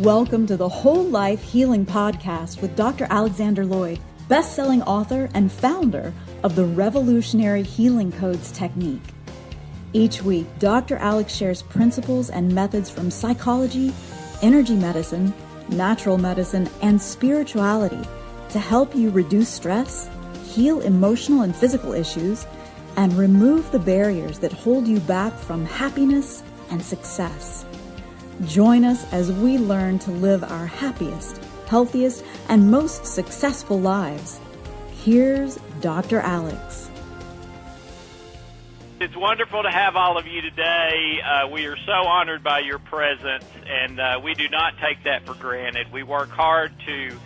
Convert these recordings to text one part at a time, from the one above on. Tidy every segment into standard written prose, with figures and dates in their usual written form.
Welcome to the Whole Life Healing Podcast with Dr. Alexander Lloyd, best-selling author and founder of the Revolutionary Healing Codes technique. Each week, Dr. Alex shares principles and methods from psychology, energy medicine, natural medicine, and spirituality to help you reduce stress, heal emotional and physical issues, and remove the barriers that hold you back from happiness and success. Join us as we learn to live our happiest, healthiest, and most successful lives. Here's Dr. Alex. It's wonderful to have all of you today. We are so honored by your presence, and we do not take that for granted. We work hard to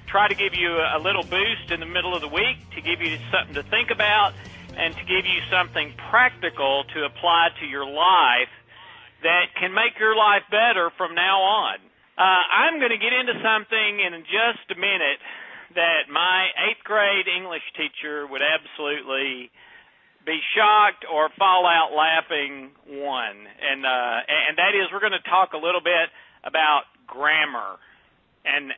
try to give you a little boost in the middle of the week, to give you something to think about, and to give you something practical to apply to your life that can make your life better from now on. I'm going to get into something in just a minute that my 8th grade English teacher would absolutely be shocked or fall out laughing and that is we're going to talk a little bit about grammar, and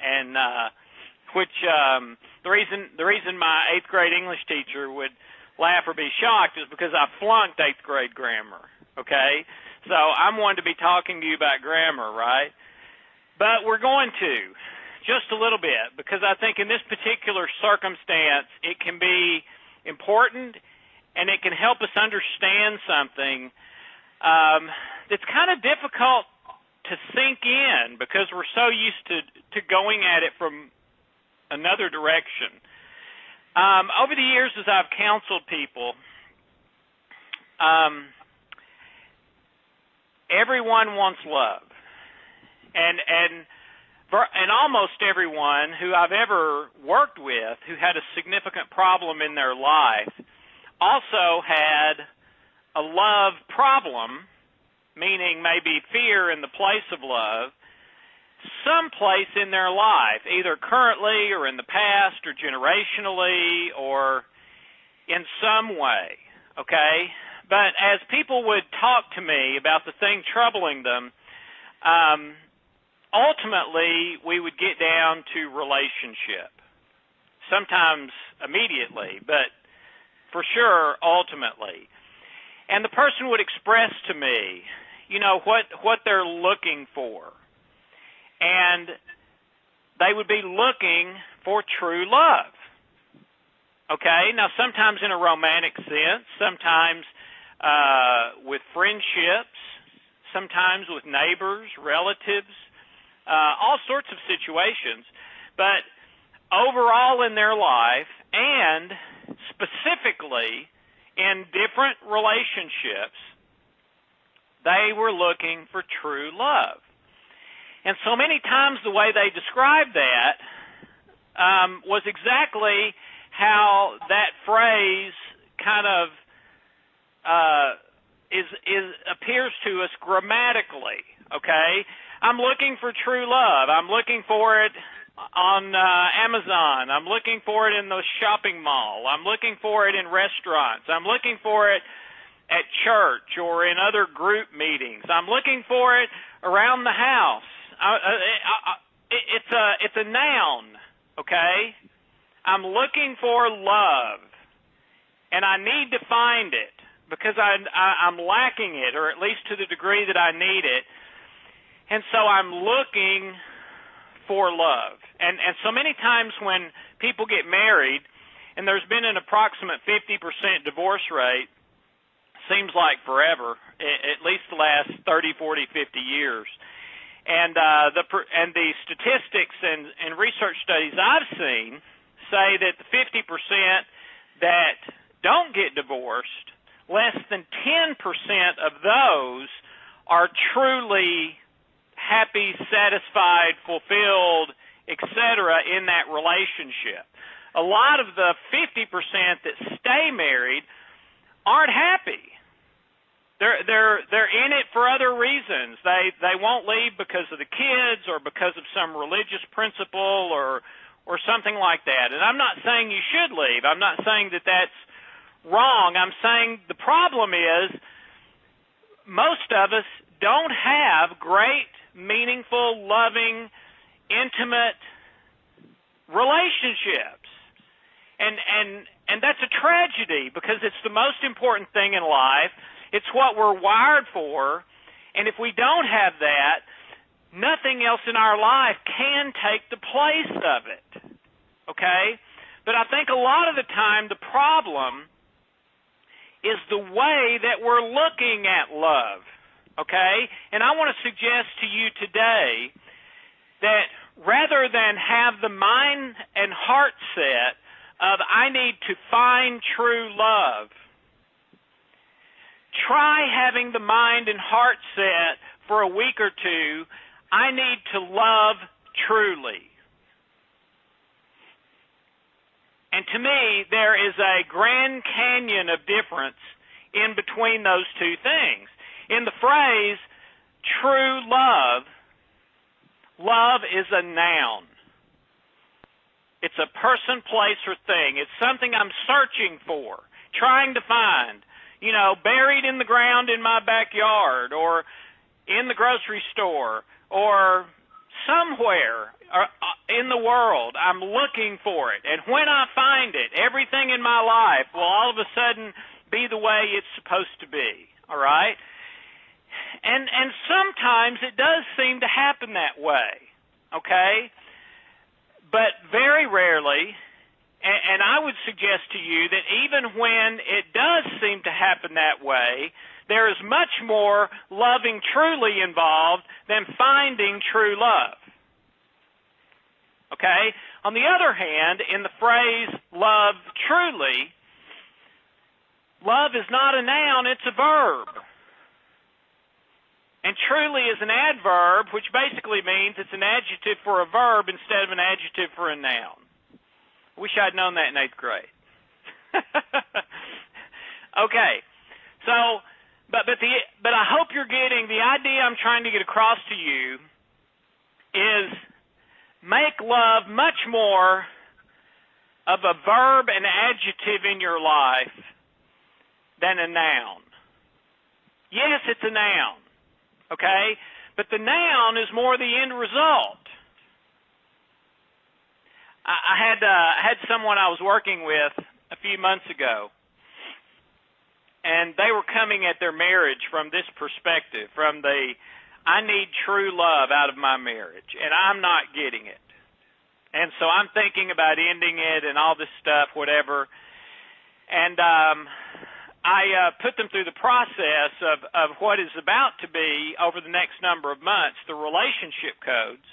which the reason my 8th grade English teacher would laugh or be shocked is because I flunked 8th grade grammar. Okay. So I'm one to be talking to you about grammar, right? But we're going to, just a little bit, because I think in this particular circumstance, it can be important and it can help us understand something that's kind of difficult to sink in because we're so used to going at it from another direction. Over the years as I've counseled people, everyone wants love, and almost everyone who I've ever worked with who had a significant problem in their life also had a love problem, meaning maybe fear in the place of love, someplace in their life, either currently or in the past or generationally or in some way, okay? But as people would talk to me about the thing troubling them, ultimately we would get down to relationship. Sometimes immediately, but for sure ultimately. And the person would express to me, what they're looking for. And they would be looking for true love. Okay? Now sometimes in a romantic sense, sometimes with friendships, sometimes with neighbors, relatives, all sorts of situations. But overall in their life, and specifically in different relationships, they were looking for true love. And so many times the way they described that was exactly how that phrase kind of appears to us grammatically, okay? I'm looking for true love. I'm looking for it on Amazon. I'm looking for it in the shopping mall. I'm looking for it in restaurants. I'm looking for it at church or in other group meetings. I'm looking for it around the house. It's a noun, okay? I'm looking for love, and I need to find it, because I'm lacking it, or at least to the degree that I need it. And so I'm looking for love. And so many times when people get married, and there's been an approximate 50% divorce rate, seems like forever, at least the last 30, 40, 50 years. And the statistics and research studies I've seen say that the 50% that don't get divorced, less than 10% of those are truly happy, satisfied, fulfilled, etc. in that relationship. A lot of the 50% that stay married aren't happy. They're in it for other reasons. They won't leave because of the kids or because of some religious principle or something like that. And I'm not saying you should leave. I'm not saying that that's wrong. I'm saying the problem is most of us don't have great meaningful, loving, intimate relationships. And that's a tragedy because it's the most important thing in life. It's what we're wired for. And if we don't have that, nothing else in our life can take the place of it. Okay? But I think a lot of the time the problem is the way that we're looking at love. Okay? And I want to suggest to you today that rather than have the mind and heart set of I need to find true love, try having the mind and heart set for a week or two, I need to love truly. And to me, there is a Grand Canyon of difference in between those two things. In the phrase, true love, love is a noun. It's a person, place, or thing. It's something I'm searching for, trying to find, buried in the ground in my backyard or in the grocery store or somewhere in the world. I'm looking for it. And when I find it, everything in my life will all of a sudden be the way it's supposed to be. All right? And sometimes it does seem to happen that way. Okay? But very rarely, and I would suggest to you that even when it does seem to happen that way, there is much more loving truly involved than finding true love. Okay? On the other hand, in the phrase love truly, love is not a noun, it's a verb. And truly is an adverb, which basically means it's an adjective for a verb instead of an adjective for a noun. I wish I'd known that in 8th grade. Okay, so, but I hope you're getting the idea I'm trying to get across to you is make love much more of a verb and adjective in your life than a noun. Yes, it's a noun. Okay? But the noun is more the end result. I had someone I was working with a few months ago, and they were coming at their marriage from this perspective, from the, I need true love out of my marriage, and I'm not getting it. And so I'm thinking about ending it and all this stuff, whatever. And I put them through the process of what is about to be, over the next number of months, the relationship codes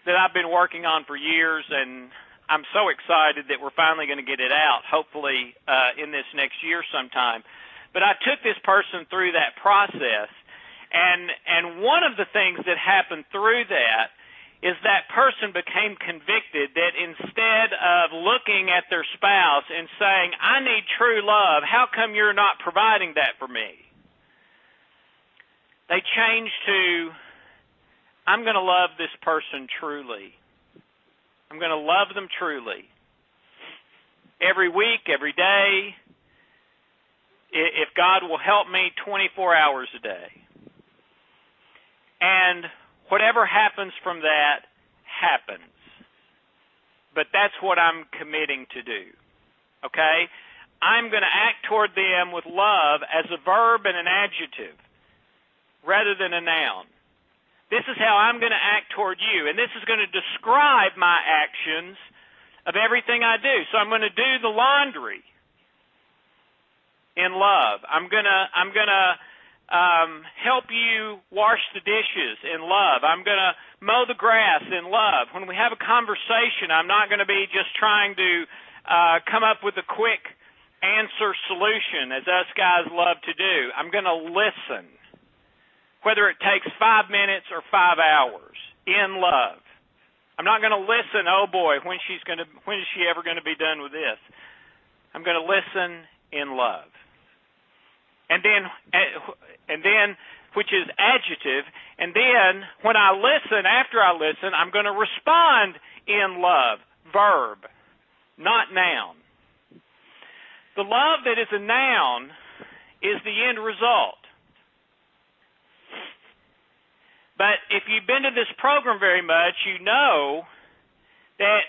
that I've been working on for years, and I'm so excited that we're finally going to get it out, hopefully in this next year sometime. But I took this person through that process, and one of the things that happened through that is that person became convicted that instead of looking at their spouse and saying, I need true love, how come you're not providing that for me? They changed to, I'm going to love this person truly. I'm going to love them truly. Every week, every day, if God will help me, 24 hours a day. And whatever happens from that happens. But that's what I'm committing to do. Okay? I'm going to act toward them with love as a verb and an adjective rather than a noun. This is how I'm going to act toward you, and this is going to describe my actions of everything I do. So I'm going to do the laundry in love. I'm going to help you wash the dishes in love. I'm going to mow the grass in love. When we have a conversation, I'm not going to be just trying to come up with a quick answer solution, as us guys love to do. I'm going to listen, whether it takes 5 minutes or 5 hours, in love. I'm not going to listen, oh boy, when is she ever going to be done with this? I'm going to listen in love. And then, which is adjective, and then when I listen, after I listen, I'm going to respond in love, verb, not noun. The love that is a noun is the end result. But if you've been to this program very much, you know that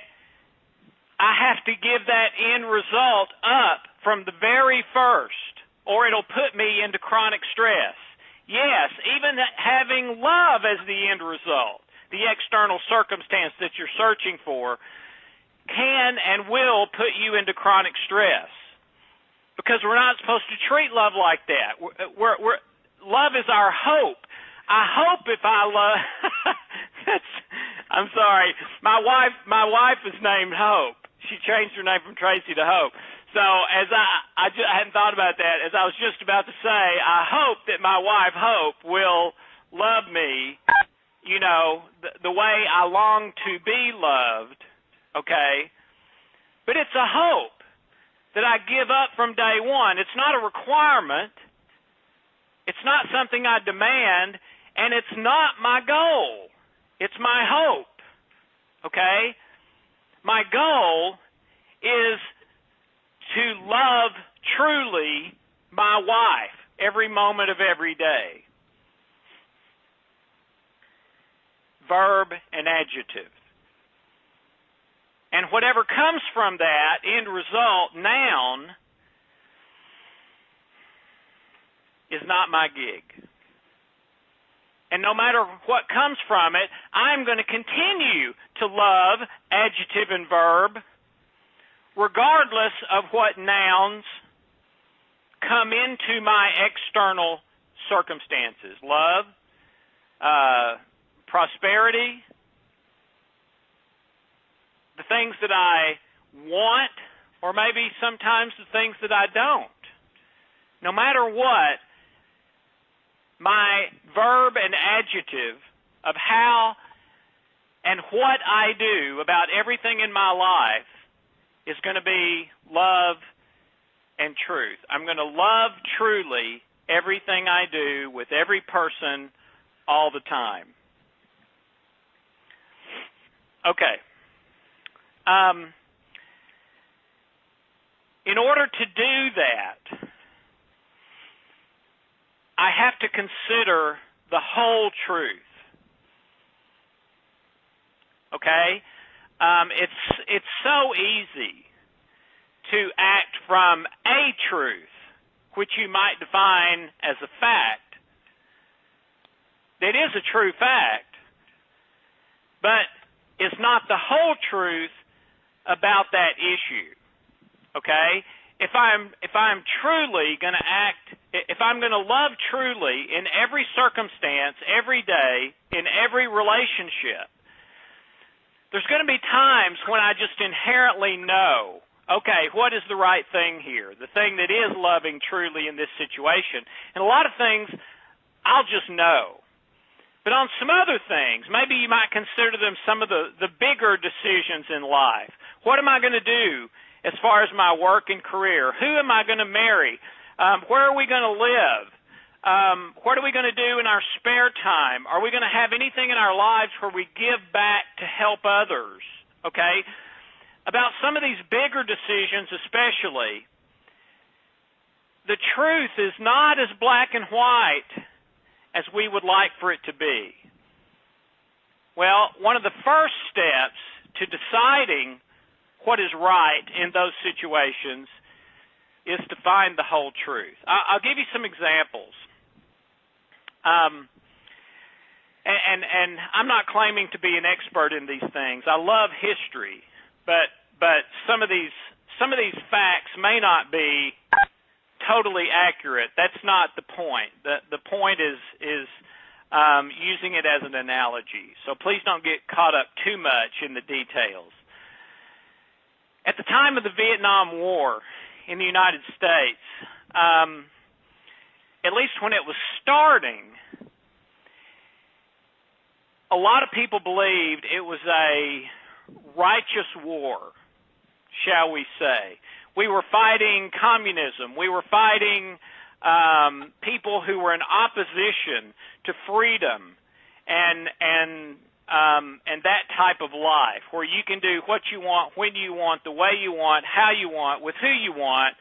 I have to give that end result up from the very first, or it'll put me into chronic stress. Yes, even having love as the end result, the external circumstance that you're searching for, can and will put you into chronic stress. Because we're not supposed to treat love like that. Love is our hope. I hope if I love, I'm sorry, my wife is named Hope. She changed her name from Tracy to Hope. So as I hadn't thought about that. As I was just about to say, I hope that my wife Hope will love me, the way I long to be loved. Okay, but it's a hope that I give up from day one. It's not a requirement. It's not something I demand. And it's not my goal. It's my hope. Okay? My goal is to love truly my wife every moment of every day. Verb and adjective. And whatever comes from that, end result, noun, is not my gig. And no matter what comes from it, I'm going to continue to love, adjective and verb, regardless of what nouns come into my external circumstances. Love, prosperity, the things that I want, or maybe sometimes the things that I don't. No matter what, my verb and adjective of how and what I do about everything in my life is going to be love and truth. I'm going to love truly everything I do with every person all the time. Okay. In order to do that, I have to consider the whole truth. Okay? It's so easy to act from a truth, which you might define as a fact. It is a true fact, but it's not the whole truth about that issue. Okay? If I'm truly going to act, if I'm going to love truly in every circumstance, every day, in every relationship, there's going to be times when I just inherently know, okay, what is the right thing here? The thing that is loving truly in this situation. And a lot of things I'll just know. But on some other things, maybe you might consider them some of the bigger decisions in life. What am I going to do as far as my work and career? Who am I going to marry? Where are we going to live? What are we going to do in our spare time? Are we going to have anything in our lives where we give back to help others? Okay? About some of these bigger decisions especially, the truth is not as black and white as we would like for it to be. Well, one of the first steps to deciding what is right in those situations is to find the whole truth. I'll give you some examples. And I'm not claiming to be an expert in these things. I love history, but some of these facts may not be totally accurate. That's not the point. The point is using it as an analogy. So please don't get caught up too much in the details. At the time of the Vietnam War in the United States, at least when it was starting, a lot of people believed it was a righteous war, shall we say. We were fighting communism. We were fighting people who were in opposition to freedom and that type of life, where you can do what you want, when you want, the way you want, how you want, with who you want,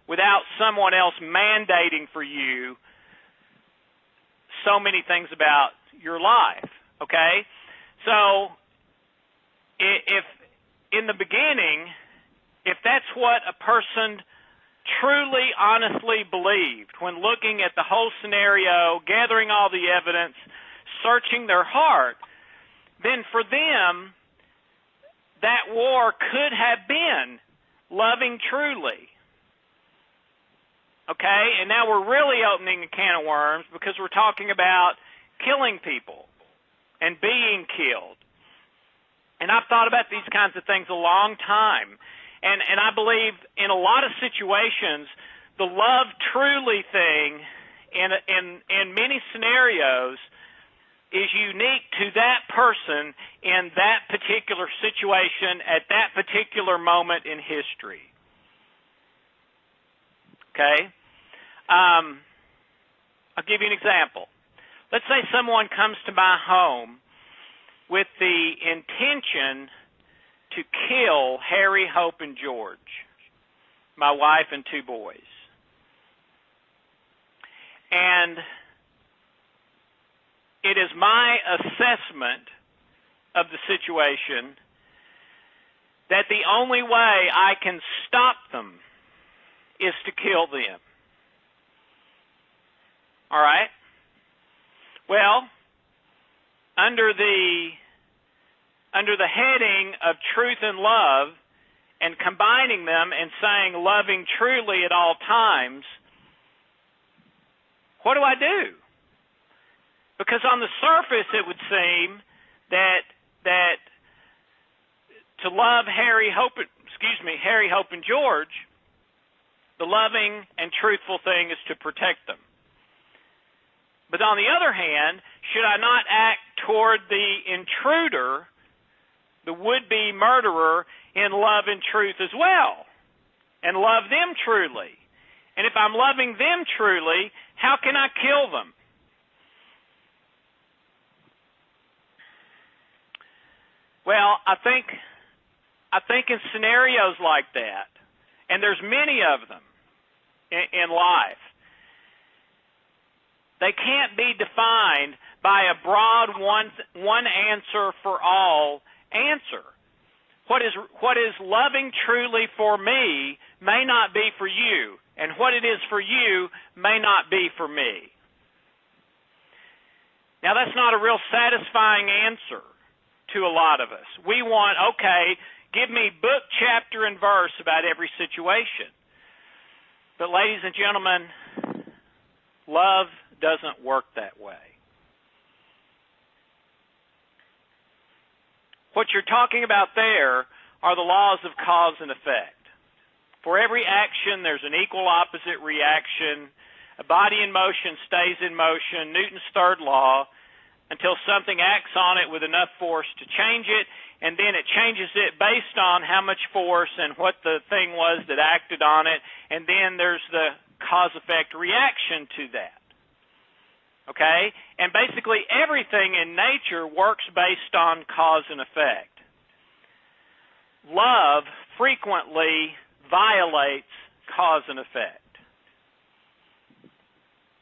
without someone else mandating for you so many things about your life, okay? So if in the beginning, if that's what a person truly, honestly believed when looking at the whole scenario, gathering all the evidence, searching their heart, then for them, that war could have been loving truly. Okay? And now we're really opening a can of worms because we're talking about killing people and being killed. And I've thought about these kinds of things a long time. And I believe in a lot of situations, the love truly thing in many scenarios is unique to that person in that particular situation at that particular moment in history. Okay? I'll give you an example. Let's say someone comes to my home with the intention to kill Harry, Hope, and George, my wife and 2 boys. And it is my assessment of the situation that the only way I can stop them is to kill them. All right? Well, under the heading of truth and love and combining them and saying loving truly at all times, what do I do? Because on the surface it would seem that to love Harry, Hope, and George, the loving and truthful thing is to protect them. But on the other hand, should I not act toward the intruder, the would-be murderer, in love and truth as well, and love them truly? And if I'm loving them truly, how can I kill them? Well, I think in scenarios like that, and there's many of them in life, they can't be defined by a broad one answer for all answer. What is loving truly for me may not be for you, and what it is for you may not be for me. Now, that's not a real satisfying answer to a lot of us. We want, okay, give me book, chapter, and verse about every situation. But ladies and gentlemen, love doesn't work that way. What you're talking about there are the laws of cause and effect. For every action, there's an equal opposite reaction. A body in motion stays in motion, Newton's third law, until something acts on it with enough force to change it, and then it changes it based on how much force and what the thing was that acted on it, and then there's the cause-effect reaction to that. Okay? And basically everything in nature works based on cause and effect. Love frequently violates cause and effect.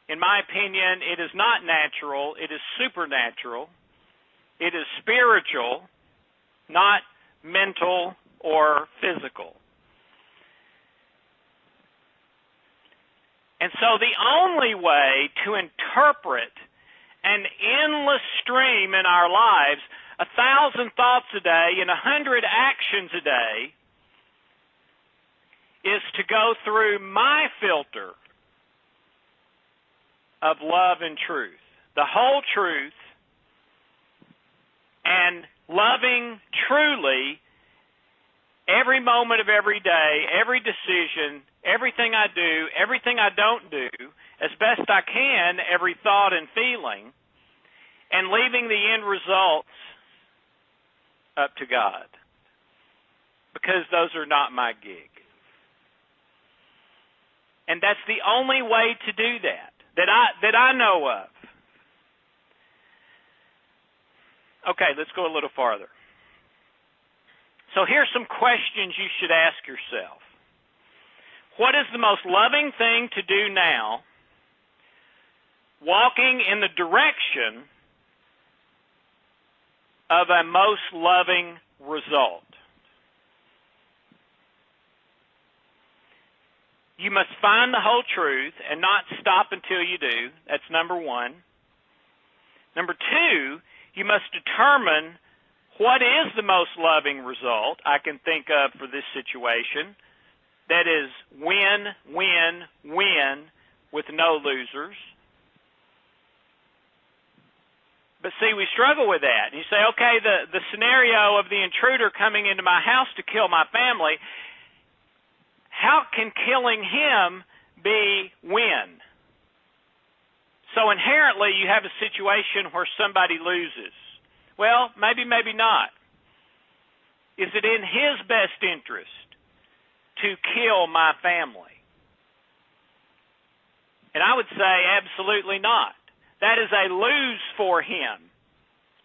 In my opinion, it is not natural, it is supernatural. It is spiritual, not mental or physical. And so the only way to interpret an endless stream in our lives, 1,000 thoughts a day and 100 actions a day, is to go through my filter of love and truth, the whole truth, and loving truly every moment of every day, every decision, everything I do, everything I don't do, as best I can, every thought and feeling, and leaving the end results up to God, because those are not my gig. And that's the only way to do that I know of. Okay, let's go a little farther. So here's some questions you should ask yourself. What is the most loving thing to do now, walking in the direction of a most loving result. You must find the whole truth and not stop until you do. That's number one. Number two, you must determine what is the most loving result I can think of for this situation that is win, win, win with no losers. But see, we struggle with that. And you say, okay, the scenario of the intruder coming into my house to kill my family, how can killing him be win? So inherently you have a situation where somebody loses. Well, maybe, maybe not. Is it in his best interest to kill my family? And I would say absolutely not. That is a lose for him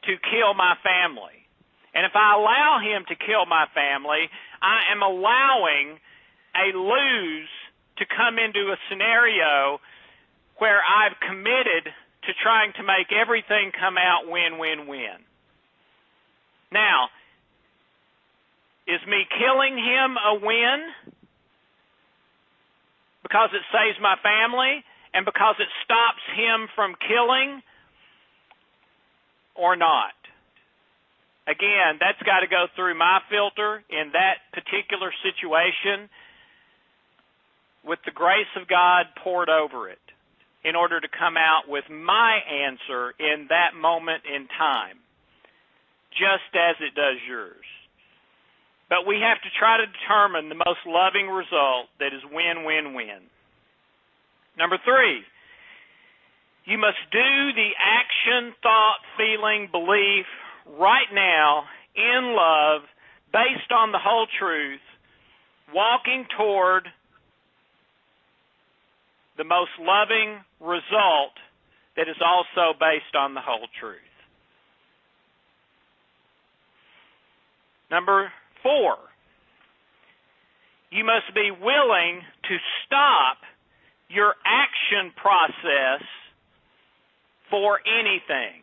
to kill my family. And if I allow him to kill my family, I am allowing a lose to come into a scenario where I've committed to trying to make everything come out win, win, win. Now, is me killing him a win because it saves my family and because it stops him from killing, or not? Again, that's got to go through my filter in that particular situation with the grace of God poured over it in order to come out with my answer in that moment in time, just as it does yours. But we have to try to determine the most loving result that is win, win, win. Number three, you must do the action, thought, feeling, belief right now in love based on the whole truth, walking toward the most loving result that is also based on the whole truth. Number four, you must be willing to stop your action process for anything.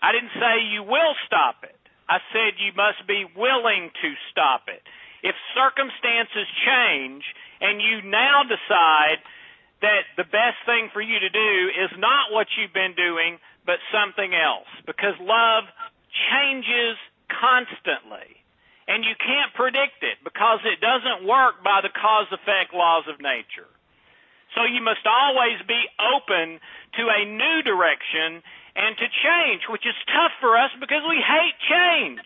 I didn't say you will stop it. I said you must be willing to stop it. If circumstances change and you now decide that the best thing for you to do is not what you've been doing, but something else, because love changes constantly. And you can't predict it because it doesn't work by the cause-effect laws of nature. So you must always be open to a new direction and to change, which is tough for us because we hate change.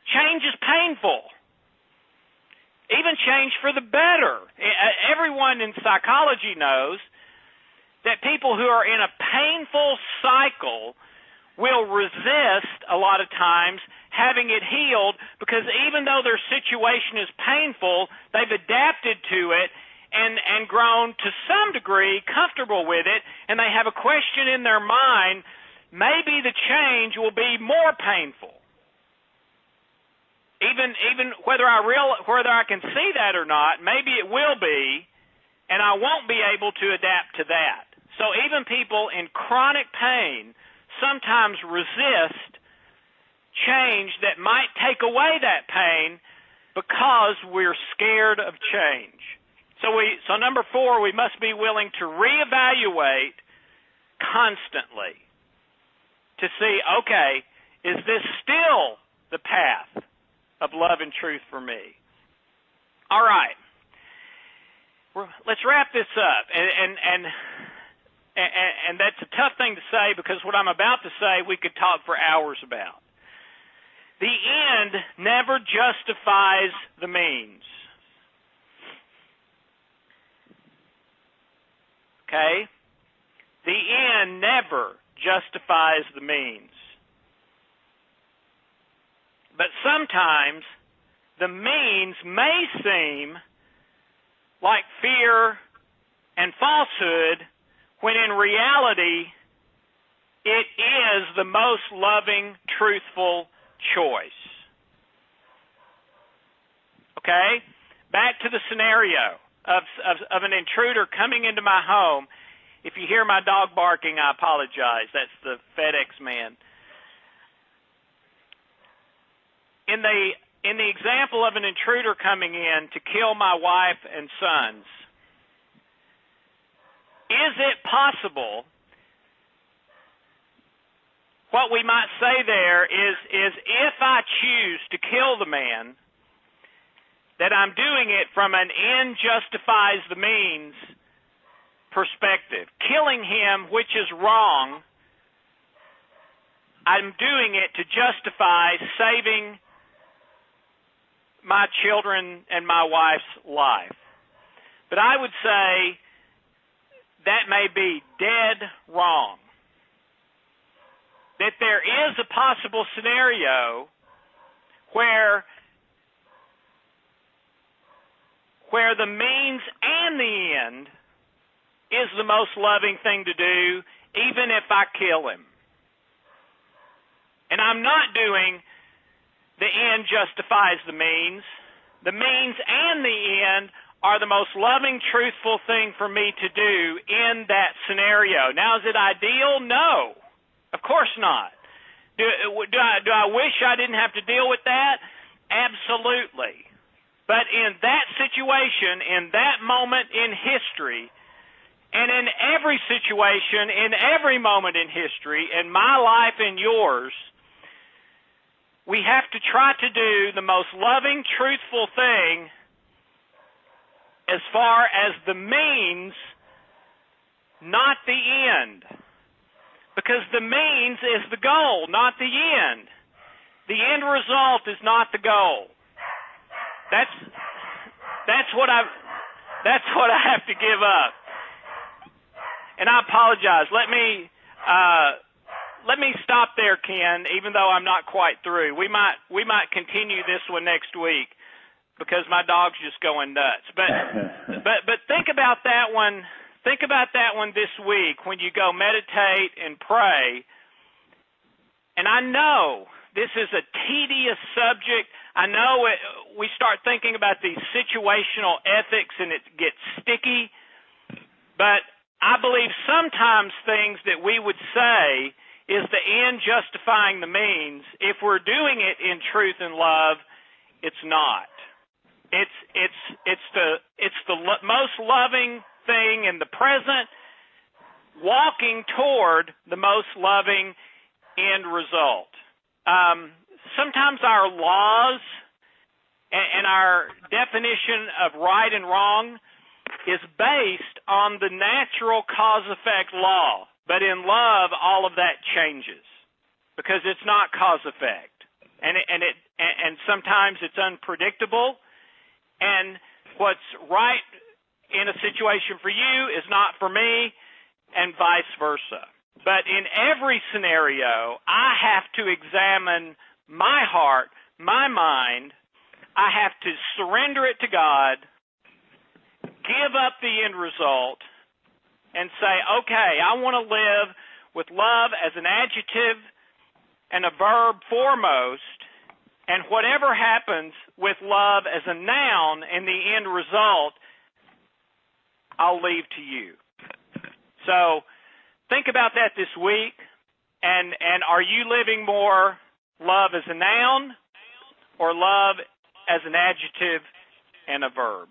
Change is painful. Even change for the better. Everyone in psychology knows that people who are in a painful cycle will resist a lot of times having it healed because even though their situation is painful, they've adapted to it and grown to some degree comfortable with it, and they have a question in their mind, maybe the change will be more painful. Even whether I can see that or not, maybe it will be, and I won't be able to adapt to that. So even people in chronic pain sometimes resist change that might take away that pain because we're scared of change. So number four, we must be willing to reevaluate constantly to see, okay, is this still the path of love and truth for me? All right. Let's wrap this up. And that's a tough thing to say because what I'm about to say we could talk for hours about. The end never justifies the means. Okay? The end never justifies the means. But sometimes the means may seem like fear and falsehood when in reality it is the most loving, truthful choice. Okay? Back to the scenario of an intruder coming into my home If you hear my dog barking, I apologize. That's the FedEx man. In the example of an intruder coming in to kill my wife and sons, is it possible, what we might say there is if I choose to kill the man, that I'm doing it from an end justifies the means perspective. Killing him, which is wrong, I'm doing it to justify saving my children and my wife's life. But I would say that may be dead wrong. That there is a possible scenario where the means and the end is the most loving thing to do, even if I kill him. And I'm not doing the end justifies the means. The means and the end are the most loving, truthful thing for me to do in that scenario. Now, is it ideal? No. Of course not. Do I wish I didn't have to deal with that? Absolutely. But in that situation, in that moment in history, and in every situation, in every moment in history, in my life and yours, we have to try to do the most loving, truthful thing as far as the means, not the end. Because the means is the goal, not the end. The end result is not the goal. That's what I have to give up. And I apologize. Let me stop there, Ken, even though I'm not quite through. We might continue this one next week because my dog's just going nuts. But think about that one. Think about that one this week when you go meditate and pray. And I know this is a tedious subject. I know we start thinking about these situational ethics and it gets sticky. But I believe sometimes things that we would say is the end justifying the means. If we're doing it in truth and love, it's not. It's the most loving thing in the present, walking toward the most loving end result. Sometimes our laws and our definition of right and wrong is based on the natural cause-effect law. But in love, all of that changes because it's not cause-effect. And sometimes it's unpredictable. And what's right in a situation for you is not for me, and vice versa. But in every scenario, I have to examine my heart, my mind. I have to surrender it to God, give up the end result, and say, okay, I want to live with love as an adjective and a verb foremost, and whatever happens with love as a noun in the end result, I'll leave to you. So think about that this week, and are you living more love as a noun or love as an adjective and a verb?